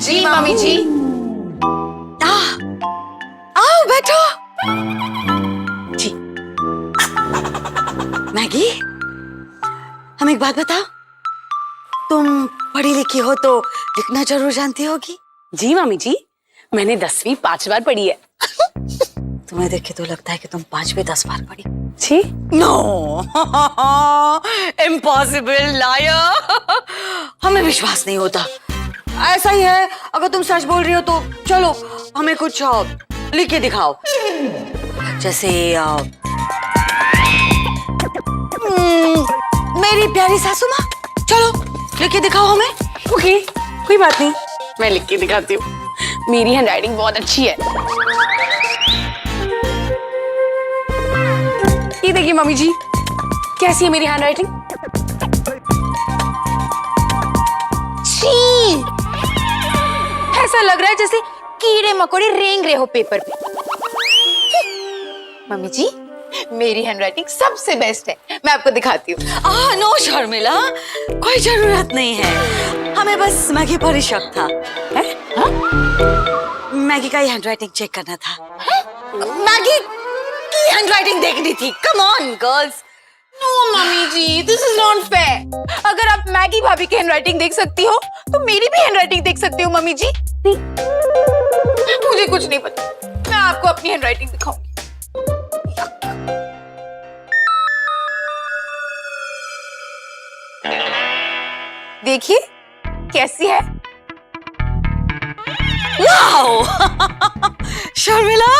जी mummy जी। आओ बैठो। जी। Maggi, हम एक बात बताओ, तुम पढ़ी लिखी हो तो लिखना जरूर जानती होगी। जी मम्मी जी, मैंने 10वीं 5 बार पढ़ी है। तुम्हें देख के तो लगता है कि तुम 5 भी 10 बार पढ़ी। जी नो, इम्पॉसिबल, लायर। हमें विश्वास नहीं होता। ऐसा ही है, अगर तुम सच बोल रही हो तो चलो हमें कुछ लिख के दिखाओ। जैसे मेरी प्यारी सासू माँ, चलो लिख के दिखाओ हमें। ओके, कोई बात नहीं, मैं लिख के दिखाती हूँ। मेरी हैंडराइटिंग बहुत अच्छी है। ये देखिए मम्मी जी, कैसी है मेरी हैंडराइटिंग? छी! ऐसा लग रहा है जैसे कीड़े मकोड़े रेंग रहे हो पेपर पे। मम्मी जी, मेरी हैंडराइटिंग सबसे बेस्ट है, मैं आपको दिखाती हूँ। नो शर्मिला, कोई जरूरत नहीं है, हमें बस मैगी पर ही शक था। है? हाँ? मैगी का ही हैंडराइटिंग चेक करना था। मैगी की हैंडराइटिंग देखनी थी। Come on girls. No mummy ji, this is not fair. अगर आप मैगी भाभी की हैंडराइटिंग देख सकती हो तो मेरी भी हैंडराइटिंग देख सकती हो मम्मी जी। मुझे कुछ नहीं पता, मैं आपको अपनी हैंडराइटिंग दिखाऊंगी। देखिए कैसी है। वाओ! शर्मिला,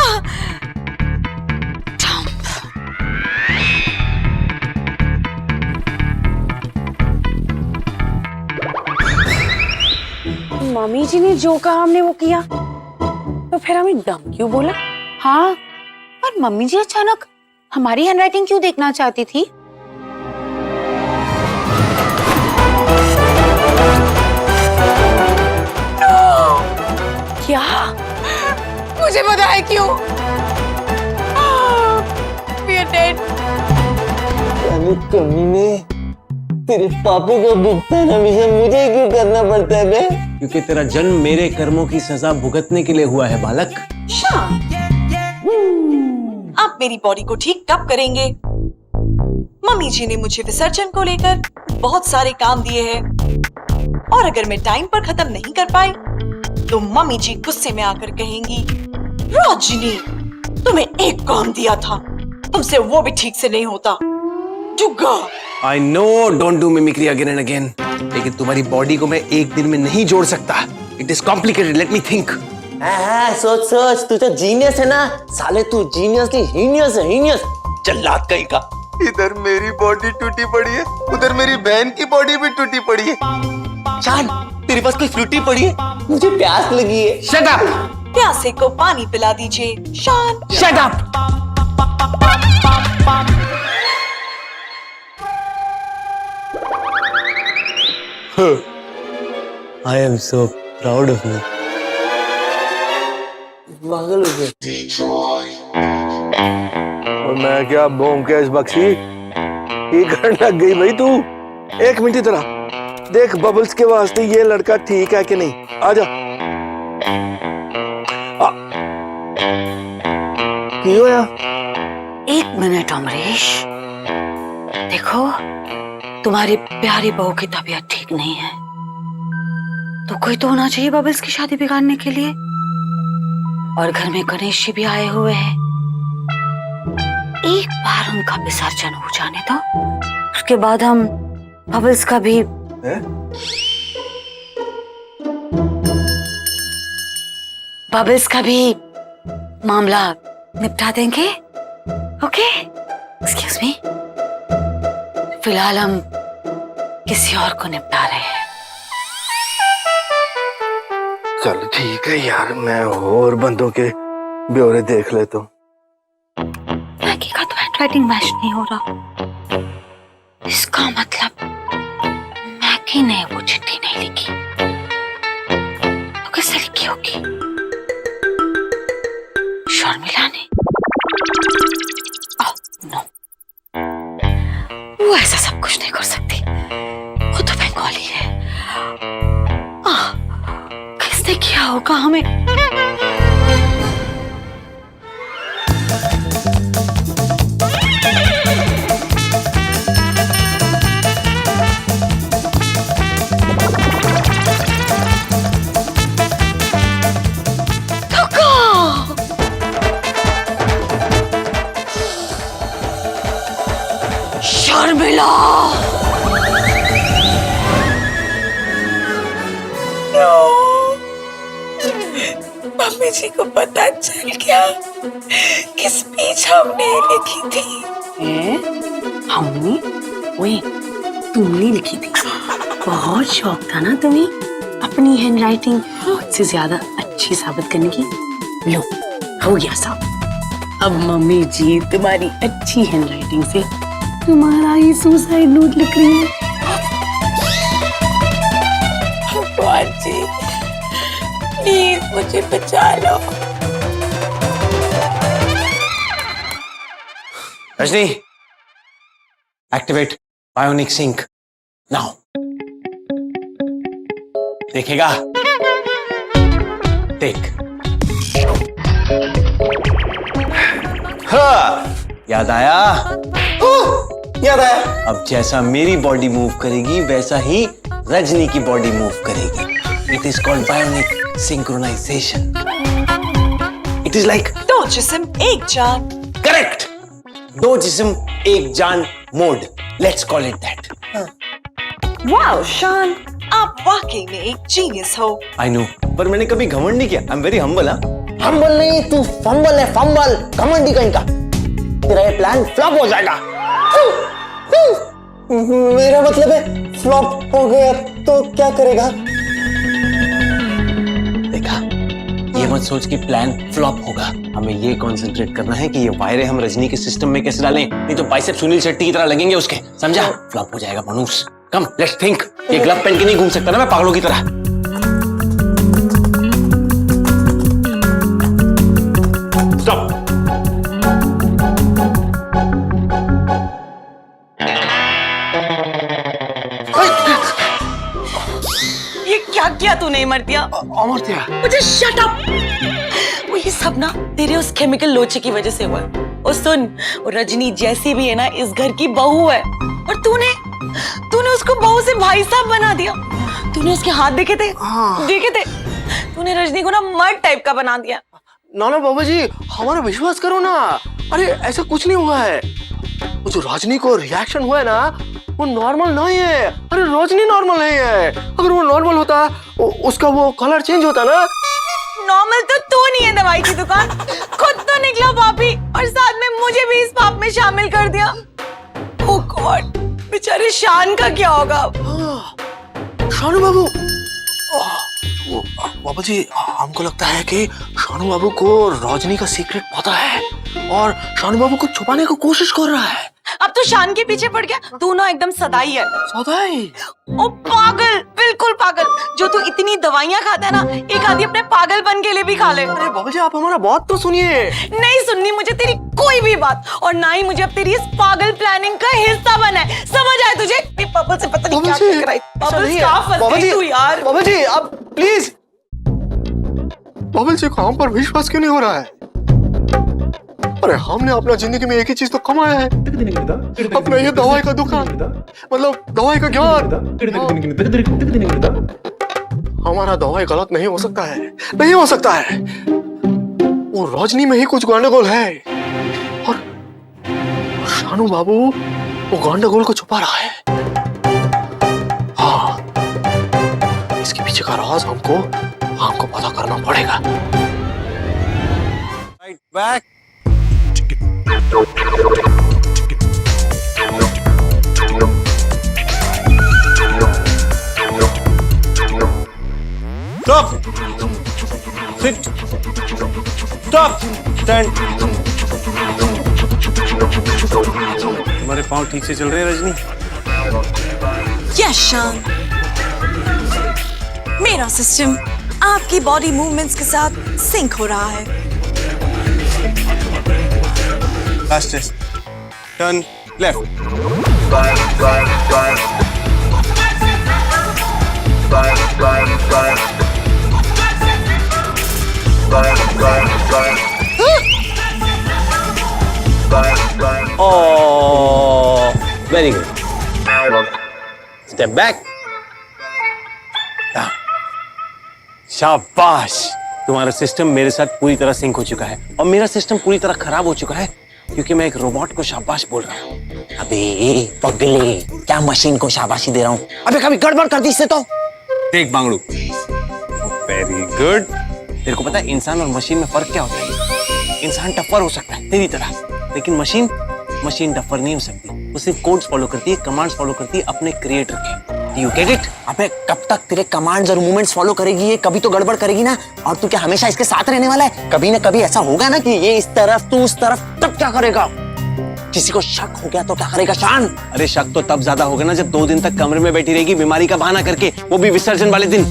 मम्मी जी ने जो कहा हमने वो किया, तो फिर हमें डम क्यों बोला? हाँ, पर मम्मी जी अचानक हमारी हैंडराइटिंग क्यों देखना चाहती थी? क्या? मुझे पता है क्यों। We are dead. कमीने, तेरे पापा का भुगतान हमेशा मुझे क्यों करना पड़ता है बे? क्योंकि तेरा जन्म मेरे कर्मों की सजा भुगतने के लिए हुआ है बालक। आप मेरी बॉडी को ठीक कब करेंगे? मम्मी जी ने मुझे विसर्जन को लेकर बहुत सारे काम दिए हैं, और अगर मैं टाइम पर खत्म नहीं कर पाई तो मम्मी जी गुस्से में आकर कहेंगी, रोजनी, तुम्हें एक काम दिया था, तुमसे वो भी ठीक से नहीं होता। Jugga. I know, don't do mimicry again and again. लेकिन तुम्हारी बॉडी को मैं एक दिन में नहीं जोड़ सकता। It is complicated. Let me think. हाँ, सोच सोच, तू तो जीनियस है ना साले, तू जीनियस नहीं, हीनियस है, हीनियस। जल्लाद कहीं का। इधर मेरी बॉडी टूटी पड़ी है, उधर मेरी बहन की बॉडी भी टूटी पड़ी है। शान, तेरे पास कोई फ्रूटी पड़ी है? मुझे प्यास लगी है। Shut up! प्यासे को पानी पिला दीजिए। शान। Shut up! I am so proud of you. पागल हो गया। और मैं क्या ब्योमकेश बख्शी, ये करने लग गई भाई तू। एक मिनट इधर आ, देख बबल्स के वास्ते ये लड़का ठीक है कि नहीं। आजा। की होया? एक मिनट अमरीश, देखो तुम्हारी प्यारी बहू की तबीयत ठीक नहीं है, तो कोई तो होना चाहिए बबल्स की शादी बिगाड़ने के लिए। और घर में गणेश जी भी आए हुए हैं, एक बार उनका विसर्जन हो जाने दो, उसके बाद हम बबल्स का भी बबल्स का भी मामला निपटा देंगे। ओके, एक्सक्यूज मी, फिलहाल हम किसी और को निपटा रहे हैं। चल ठीक है यार, मैं और बंदों के ब्यौरे देख लेता हूँ। मैगी का तो हैंडराइटिंग मैच नहीं हो रहा, इसका मतलब मैगी ने वो चिट्ठी नहीं लिखी, तो किसने लिखी होगी? शर्मिला ने? ओह नो, वो ऐसा सब कुछ नहीं कर सकती, वो तो बंगाली है। किसने क्या होगा हमें? शर्मिला! मम्मी जी को पता चल गया कि स्पीच हमने लिखी थी। हमने? ओए, तुमने लिखी थी? बहुत शौक था ना तुम्हें अपनी हैंडराइटिंग मुझसे ज्यादा अच्छी साबित करने की। लो, हो गया सब। अब मम्मी जी तुम्हारी अच्छी हैंडराइटिंग से तुम्हारा ही सुसाइड नोट लिख रही है। भगवान जी, प्लीज मुझे बचा लो। Rajni, activate bionic sync now. देखेगा? देख। हाँ, याद आया? याद आया। अब जैसा मेरी बॉडी मूव करेगी वैसा ही रजनी की बॉडी मूव करेगी। It is called bionic synchronization. It is like दो जिस्म एक जान। करेक्ट, दो जिस्म एक जान mode. Let's call it that. Wow Shaan, आप वाकई में एक जीनियस हो। आई नो, पर मैंने कभी घमंड नहीं किया। I am very humble. Humble नहीं, तू फंबल है, फंबल। घमंडी कहीं का। तेरा ये प्लान फ्लॉप हो जाएगा। मेरा मतलब है फ्लॉप हो गया तो क्या करेगा? देखा, ये मत सोच कि प्लान फ्लॉप होगा। हमें ये कंसंट्रेट करना है कि ये वायरें हम रजनी के सिस्टम में कैसे डालें, नहीं तो बाइसेप सुनील शेट्टी की तरह लगेंगे उसके। समझा? फ्लॉप हो जाएगा मनूस। कम, लेट्स थिंक। ये ग्लव पहन के नहीं घूम सकता ना मैं पागलों की तरह। स्टॉप। ये क्या किया तूने मर्तिया? अमर्त्या, मुझे शट अप। वो ये सब ना तेरे उस केमिकल लोचे की वजह से हुआ है। और सुन, वो रजनी जैसी भी है ना इस घर की बहू है, और तूने उसको बहू से भाई साहब बना दिया। तूने उसके हाथ देखे थे? देखे थे? तूने रजनी को ना मर्द टाइप का बना दिया। ना बाबा जी, हमारा विश्वास करो ना। अरे ऐसा कुछ नहीं हुआ है। वो जो रजनी को रिएक्शन हुआ है ना, वो नॉर्मल नहीं है। अरे रजनी नॉर्मल नहीं है। अगर वो नॉर्मल होता, उसका वो कलर चेंज होता ना। नॉर्मल तो तू नहीं है दवाई की दुकान। खुद तो निकला पापी, और साथ में मुझे भी इस पाप में शामिल कर दिया। ओह गॉड, बेचारे शान का क्या होगा? शानू बाबू, बाबा जी, हमको लगता है कि शानू बाबू को रजनी का सीक्रेट पता है और शानू बाबू को छुपाने की कोशिश कर रहा है। अब तू शान के पीछे पड़ गया। तू ना एकदम सदाई है। सदाई? ओ पागल, बिल्कुल पागल। जो तू इतनी दवाइयाँ खाता है ना, एक आधी अपने पागलपन के लिए भी खा ले। अरे बाबा जी, आप हमारा बात तो सुनिए। नहीं सुननी मुझे तेरी कोई भी बात, और ना ही मुझे अब तेरी इस पागल प्लानिंग का हिस्सा बना है। समझ आए तुझे? बबल से पता नहीं क्या कराई। बबल क्या फंस गई तू यार। बाबा जी, आप प्लीज। बाबा जी को हम पर विश्वास क्यों नहीं हो रहा है? अरे हमने अपना जिंदगी में एक ही चीज तो कमाया है, अपना ये दवाई का दुकान, मतलब दवाई का ज्ञान। हमारा दवाई गलत नहीं हो सकता है, नहीं हो सकता है। वो रजनी में ही कुछ गंडगोल है, और शानू बाबू वो गंडगोल को छुपा रहा है। हाँ, इसके पीछे का राज हमको पता करना पड़ेगा। Right back. Stop! Sit! Stop! Stand! तुम्हारे पाँव ठीक से चल रहे हैं रजनी? यस शान, मेरा सिस्टम आपकी बॉडी मूवमेंट्स के साथ सिंक हो रहा है। Fastest. Turn left. Step back. शाबाश, तुम्हारा सिस्टम मेरे साथ पूरी तरह सिंक हो चुका है और मेरा सिस्टम पूरी तरह खराब हो चुका है क्योंकि मैं एक रोबोट को शाबाश बोल रहा हूँ। अबे पगले, क्या मशीन को शाबाशी दे रहा हूँ? अबे कभी गड़बड़ कर दी इससे तो। देख बांगड़ू, वेरी गुड। तेरे को पता है इंसान और मशीन में फर्क क्या होता है? इंसान टफ्फर हो सकता है तेरी तरह, लेकिन मशीन टफ्फर नहीं हो सकती। वो सिर्फ कोड्स फॉलो करती है, कमांड्स फॉलो करती है अपने क्रिएटर के। You get it? अबे कब तक तेरे कमांड्स और मूवमेंट्स फॉलो करेगी ये? कभी तो गड़बड़ करेगी ना। और तू क्या हमेशा इसके साथ रहने वाला है? कभी ना कभी ऐसा होगा ना कि ये इस तरफ तू उस तरफ, तब क्या करेगा? किसी को शक हो गया तो क्या करेगा शान? अरे शक तो तब ज्यादा होगा ना जब 2 दिन तक कमरे में बैठी रहेगी बीमारी का बहाना करके, वो भी विसर्जन वाले दिन।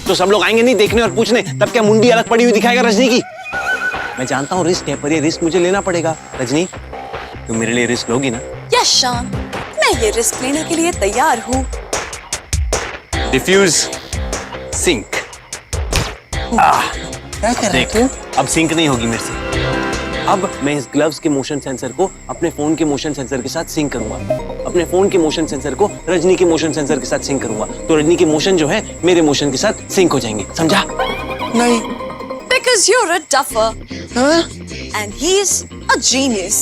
तो सब लोग आएंगे नहीं देखने और पूछने, तब क्या मुंडी अलग पड़ी हुई दिखाएगा रजनी की? मैं जानता हूँ रिस्क है, पर ये रिस्क मुझे लेना पड़ेगा। रजनी, तुम मेरे लिए रिस्क लोगी ना? यस शान, मैं ये रिस्क लेने के लिए तैयार हूँ। Diffuse sync. क्या कर रहे देख, अब सिंक नहीं होगी मेरे से। अब मैं इस ग्लव्स के मोशन सेंसर को अपने फोन के मोशन सेंसर के साथ सिंक करूंगा, अपने फोन के मोशन सेंसर को रजनी के मोशन सेंसर के साथ सिंक करूंगा, तो रजनी के मोशन जो है मेरे मोशन के साथ सिंक हो जाएंगे। समझा? नहीं। Because you're a duffer and he's a genius.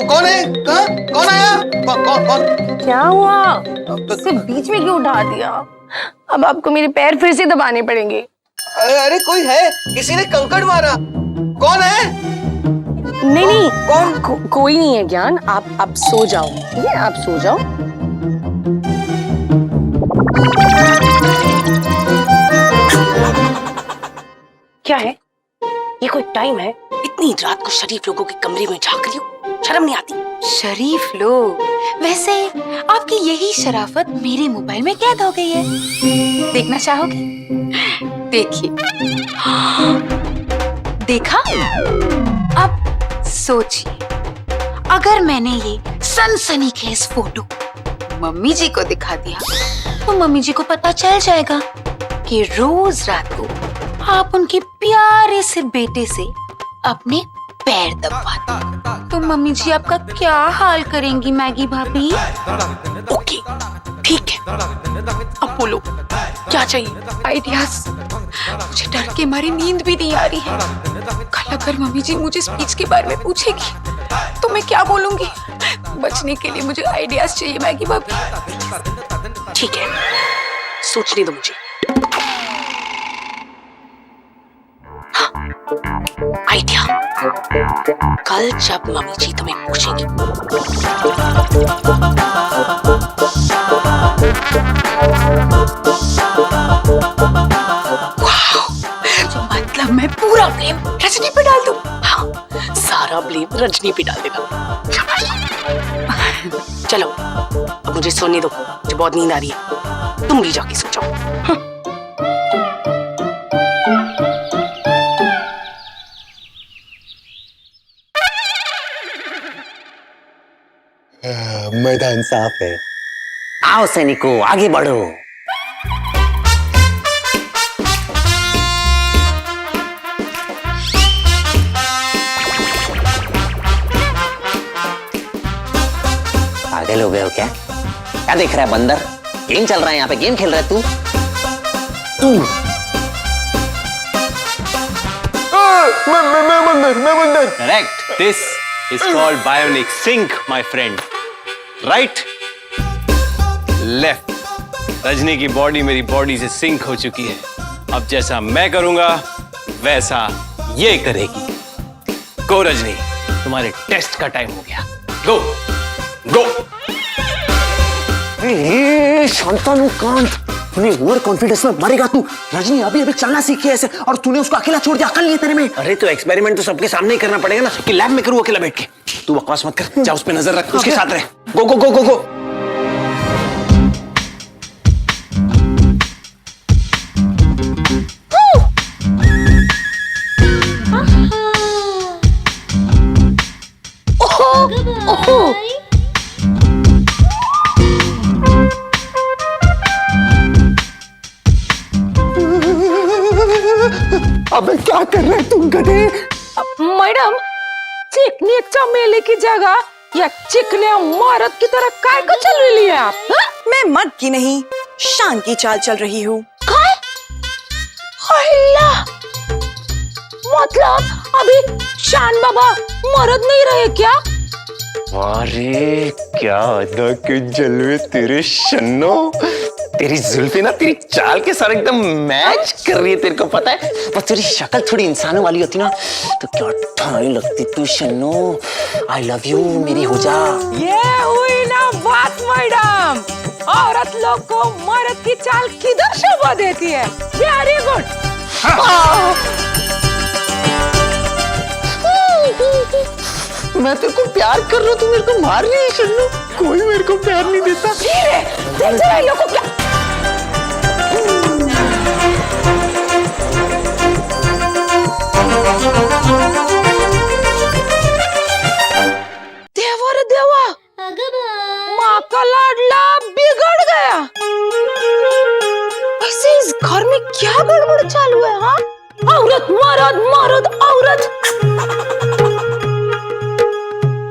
कौन है? कौन आया? कौन? क्या हुआ? सिर्फ बीच में क्यों उठा दिया? अब आपको मेरे पैर फिर से दबाने पड़ेंगे। अरे कोई है, किसी ने कंकड़ मारा। कौन है? नहीं कौन? कोई नहीं है ज्ञान, आप सो जाओ। ठीक है, आप सो जाओ। क्या है ये? कोई टाइम है? इतनी रात को शरीफ लोगों के कमरे में झांक रही हो, शर्म नहीं आती? शरीफ लोग? वैसे आपकी यही शराफत मेरे मोबाइल में कैद हो गई है, देखना चाहोगे? देखिए। देखा? अब सोचिए, अगर मैंने ये सनसनीखेज फोटो मम्मी जी को दिखा दिया तो मम्मी जी को पता चल जाएगा कि रोज रात को आप उनके प्यारे से बेटे से अपने पैर दबाते, तो मम्मी जी आपका क्या हाल करेंगी मैगी भाभी? ओके, ठीक है। अब बोलो क्या चाहिए? आइडियाज। मुझे डर के मारे नींद भी नहीं आ रही है। कल अगर मम्मी जी मुझे स्पीच के बारे में पूछेगी तो मैं क्या बोलूंगी? बचने के लिए मुझे आइडियाज चाहिए मैगी भाभी। ठीक है, सोचने दो मुझे। आइडिया। कल जब मम्मी जी तुम्हें पूछेंगी मतलब मैं पूरा ब्लेम रजनी पे डाल दूं। हाँ, सारा ब्लेम रजनी पे डाल देगा। चलो अब मुझे सोने दो, मुझे बहुत नींद आ रही है। तुम भी जाके सो जाओ। मैदान साफ है। आओ सैनिकों, आगे बढ़ो। पागल हो गए हो क्या? क्या देख रहा है बंदर? गेम चल रहा है यहाँ पे, गेम खेल रहा है तू। मैं बंदर। Correct, this is called bionic sync my friend. Right, left. Rajni की बॉडी मेरी बॉडी से सिंक हो चुकी है। अब जैसा मैं करूंगा वैसा ये करेगी। गो रजनी, तुम्हारे टेस्ट का टाइम हो गया। गो गो। शांतानु कांत, तूने ओवर कॉन्फिडेंस में मरेगा तू। रजनी अभी अभी चलना सीखी है ऐसे, और तूने उसको अकेला छोड़ दिया। अकल नहीं है तेरे में? अरे तो एक्सपेरिमेंट तो सबके सामने ही करना पड़ेगा ना, कि लैब में करूँ अकेला बैठ के? तू बकवास मत कर, जा उस पे नजर रख, उसके साथ रह। गो गो गो गो गो। ओह ओहो अबे क्या कर रहे तुम गधे? मैडम, चिकनी चमेली की जगह या चिकने मर्द की तरह काय को चल रही है आप? मैं मर्द की नहीं, शान की चाल चल रही हूँ। अल्लाह, मतलब अभी शान बाबा मर्द नहीं रहे क्या? अरे क्या अदा के जलवे तेरे शन्नो, तेरी जुल्फे ना तेरी चाल के साथ एकदम मैच कर रही है, तेरे को पता है? पर तेरी शक्ल थोड़ी इंसानों वाली होती ना तो क्या ठाई लगती तू शन्नो। आई लव यू मेरी हो जा। ये हुई ना बात मैडम, औरत लोग को मर्द की चाल किधर शोभा देती है। Very good. मैं तेरे को प्यार कर रहा हूँ, तू मेरे को मार रही है शन्नो। कोई मेरे को प्यार नहीं देता। धीरे देख जरा लोगों को क्या देवा रे देवा, माँ का लाडला बिगड़ गया। ऐसे इस घर में क्या गड़बड़ चालू है? हाँ, औरत मर्द मर्द औरत।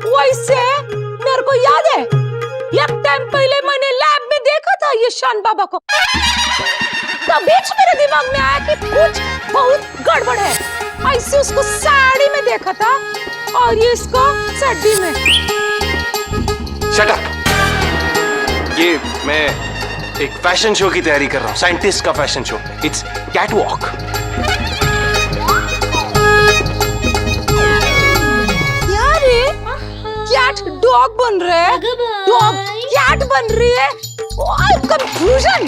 वैसे मेरे को याद है, एक टाइम पहले मैंने लैब में देखा था ये शान बाबा को, तभी मेरे दिमाग में आया कि कुछ बहुत गड़बड़ है। ऐसे उसको साड़ी में देखा था और ये इसको चड्डी में। Shut up. ये मैं एक फैशन शो की तैयारी कर रहा हूँ, साइंटिस्ट का fashion show. It's catwalk. Cat dog बन रहे हैं, डॉग कैट बन रही है। कंफ्यूजन।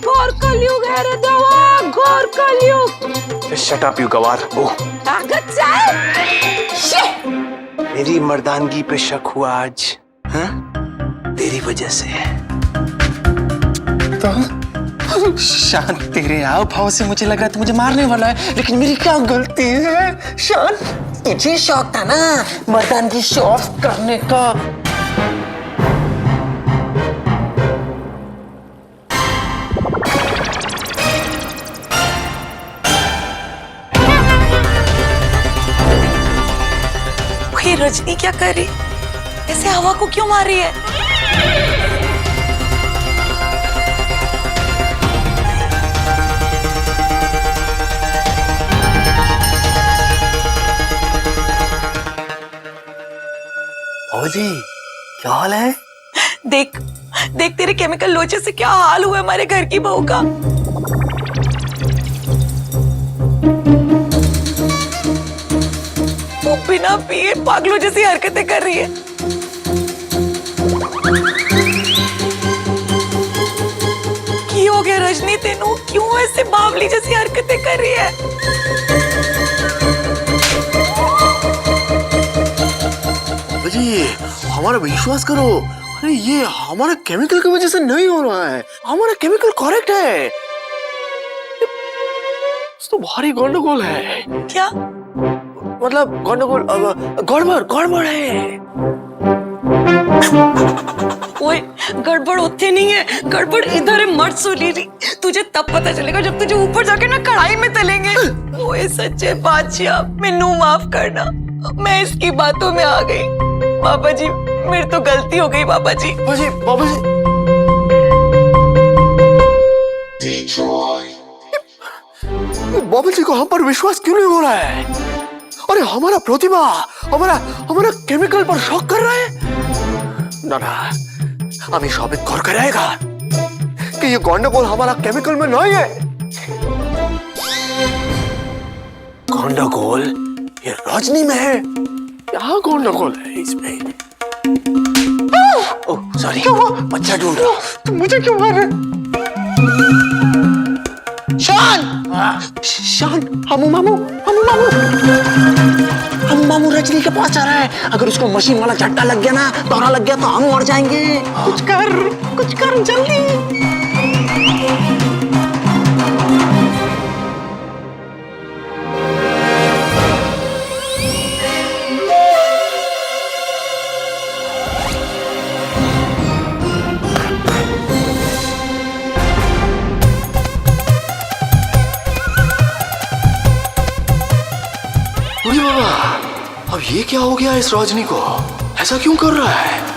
घोर कलयुग है रे देवा, घोर कलयुग। शट अप यू गवार। ओह, ताकत चाहे। मेरी मर्दानगी पे शक हुआ आज, हाँ? तेरी वजह से। तो शान, तेरे आव भाव से मुझे लग रहा था मुझे मारने वाला है, लेकिन मेरी क्या गलती है? शान, तुझे शौक था ना मर्दानगी शो ऑफ करने का। ये रजनी क्या कर रही? ऐसे हवा को क्यों मार रही है? जी, क्या हाल है? देख देख तेरे केमिकल लोचे से क्या हाल हुआ हमारे घर की बहू का। वो बिना पिए पागलों जैसी हरकतें कर रही है। की हो गया रजनी तेनू? क्यों ऐसे बावली जैसी हरकतें कर रही है? जी, हमारा विश्वास करो, अरे ये हमारा केमिकल की वजह से नहीं हो रहा है, हमारा केमिकल करेक्ट है। तो भारी गंडगोल है। क्या मतलब गंडगोल, गड़बड़ गड़बड़ है। ओए, गड़बड़ होते नहीं है, गड़बड़ इधर है। मर्द सोलीरी, तुझे तब पता चलेगा जब तुझे ऊपर जाके ना कढ़ाई में तलेंगे। ओए सच्चे बादशाह, मैनू माफ करना, मैं इसकी बातों में आ गई। बाबा जी, मेरी तो गलती हो गई बाबा जी। बाबा जी, बाबा जी। बाबा जी को हम पर विश्वास क्यों नहीं हो रहा है? अरे हमारा प्रतिभा, हमारा हमारा केमिकल पर शौक कर रहा है। ना ना, हमें साबित कर आएगा कि ये गंडगोल हमारा केमिकल में नहीं है। गंडगोल ये रजनी में है। क्या गंडगोल है इसमें? ओह सॉरी, बच्चा ढूंढ रहा। तुम मुझे क्यों मार रहे? शान, शान, हमू मामू रजनी के पास आ रहा है। अगर उसको मशीन वाला झटका लग गया ना, दौरा लग गया तो हम मर जाएंगे। कुछ कर जल्दी। बाबा, अब ये क्या हो गया इस रजनी को? ऐसा क्यों कर रहा है?